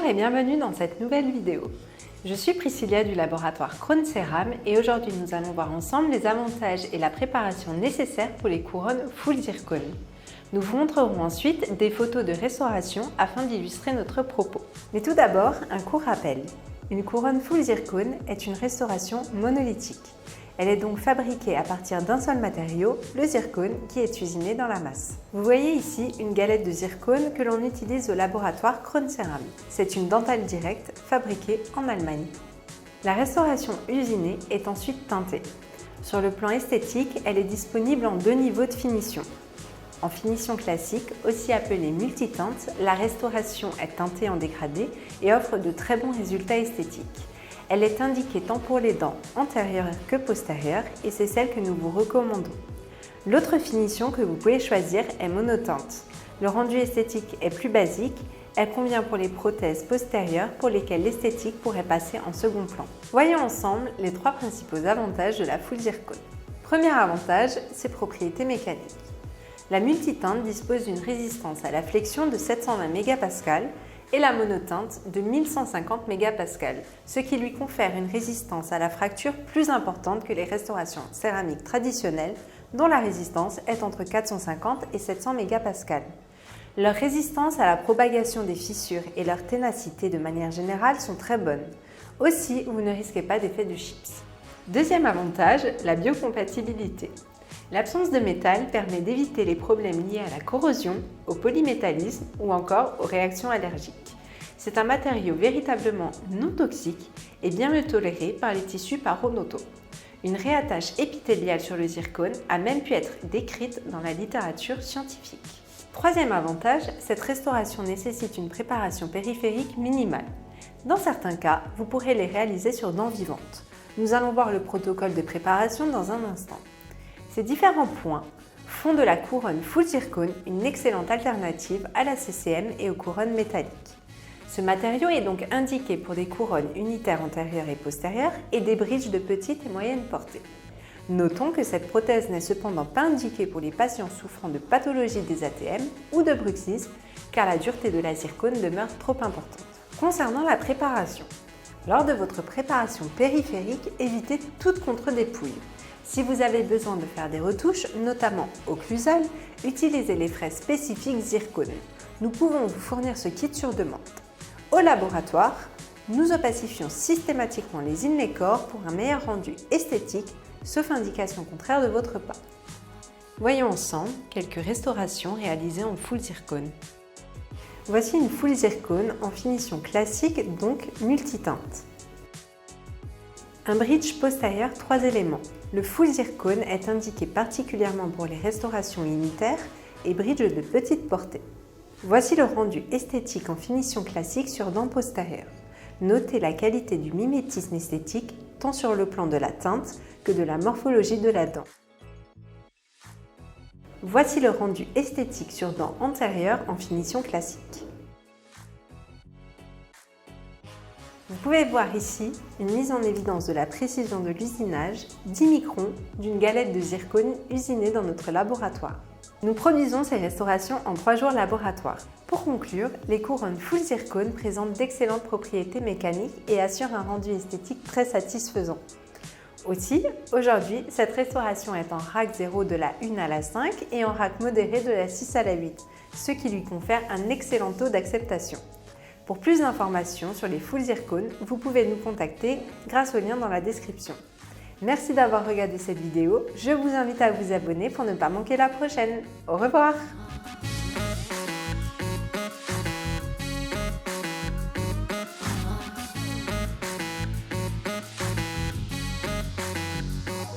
Bonjour et bienvenue dans cette nouvelle vidéo. Je suis Priscilla du laboratoire Krohn-Céram et aujourd'hui nous allons voir ensemble les avantages et la préparation nécessaires pour les couronnes full zircone. Nous vous montrerons ensuite des photos de restauration afin d'illustrer notre propos. Mais tout d'abord, un court rappel. Une couronne full zircone est une restauration monolithique. Elle est donc fabriquée à partir d'un seul matériau, le zircone, qui est usiné dans la masse. Vous voyez ici une galette de zircone que l'on utilise au laboratoire Krohn-Céram. C'est une dentelle directe fabriquée en Allemagne. La restauration usinée est ensuite teintée. Sur le plan esthétique, elle est disponible en deux niveaux de finition. En finition classique, aussi appelée multiteinte, la restauration est teintée en dégradé et offre de très bons résultats esthétiques. Elle est indiquée tant pour les dents antérieures que postérieures et c'est celle que nous vous recommandons. L'autre finition que vous pouvez choisir est monoteinte. Le rendu esthétique est plus basique, elle convient pour les prothèses postérieures pour lesquelles l'esthétique pourrait passer en second plan. Voyons ensemble les trois principaux avantages de la full zircone. Premier avantage, ses propriétés mécaniques. La multiteinte dispose d'une résistance à la flexion de 720 mégapascales et la monoteinte de 1150 mégapascales, ce qui lui confère une résistance à la fracture plus importante que les restaurations céramiques traditionnelles dont la résistance est entre 450 et 700 mégapascales. Leur résistance à la propagation des fissures et leur ténacité de manière générale sont très bonnes. Aussi, vous ne risquez pas d'effet de chips. Deuxième avantage, la biocompatibilité. L'absence de métal permet d'éviter les problèmes liés à la corrosion, au polymétallisme ou encore aux réactions allergiques. C'est un matériau véritablement non toxique et bien mieux toléré par les tissus parodontaires. Une réattache épithéliale sur le zircone a même pu être décrite dans la littérature scientifique. Troisième avantage, cette restauration nécessite une préparation périphérique minimale. Dans certains cas, vous pourrez les réaliser sur dents vivantes. Nous allons voir le protocole de préparation dans un instant. Ces différents points font de la couronne full zircone une excellente alternative à la CCM et aux couronnes métalliques. Ce matériau est donc indiqué pour des couronnes unitaires antérieures et postérieures et des bridges de petite et moyenne portée. Notons que cette prothèse n'est cependant pas indiquée pour les patients souffrant de pathologie des ATM ou de bruxisme car la dureté de la zircone demeure trop importante. Concernant la préparation, lors de votre préparation périphérique, évitez toute contre-dépouille. Si vous avez besoin de faire des retouches, notamment occlusales, utilisez les fraises spécifiques zircone. Nous pouvons vous fournir ce kit sur demande. Au laboratoire, nous opacifions systématiquement les inlay corps pour un meilleur rendu esthétique, sauf indication contraire de votre part. Voyons ensemble quelques restaurations réalisées en full zircone. Voici une full zircone en finition classique, donc multiteinte. Un bridge postérieur 3 éléments. Le full zircone est indiqué particulièrement pour les restaurations unitaires et bridges de petite portée. Voici le rendu esthétique en finition classique sur dents postérieures. Notez la qualité du mimétisme esthétique tant sur le plan de la teinte que de la morphologie de la dent. Voici le rendu esthétique sur dents antérieures en finition classique. Vous pouvez voir ici une mise en évidence de la précision de l'usinage 10 microns d'une galette de zircone usinée dans notre laboratoire. Nous produisons ces restaurations en 3 jours laboratoire. Pour conclure, les couronnes full zircone présentent d'excellentes propriétés mécaniques et assurent un rendu esthétique très satisfaisant. Aussi, aujourd'hui, cette restauration est en rack 0 de la 1 à la 5 et en rack modéré de la 6 à la 8, ce qui lui confère un excellent taux d'acceptation. Pour plus d'informations sur les full zircone, vous pouvez nous contacter grâce au lien dans la description. Merci d'avoir regardé cette vidéo, je vous invite à vous abonner pour ne pas manquer la prochaine. Au revoir!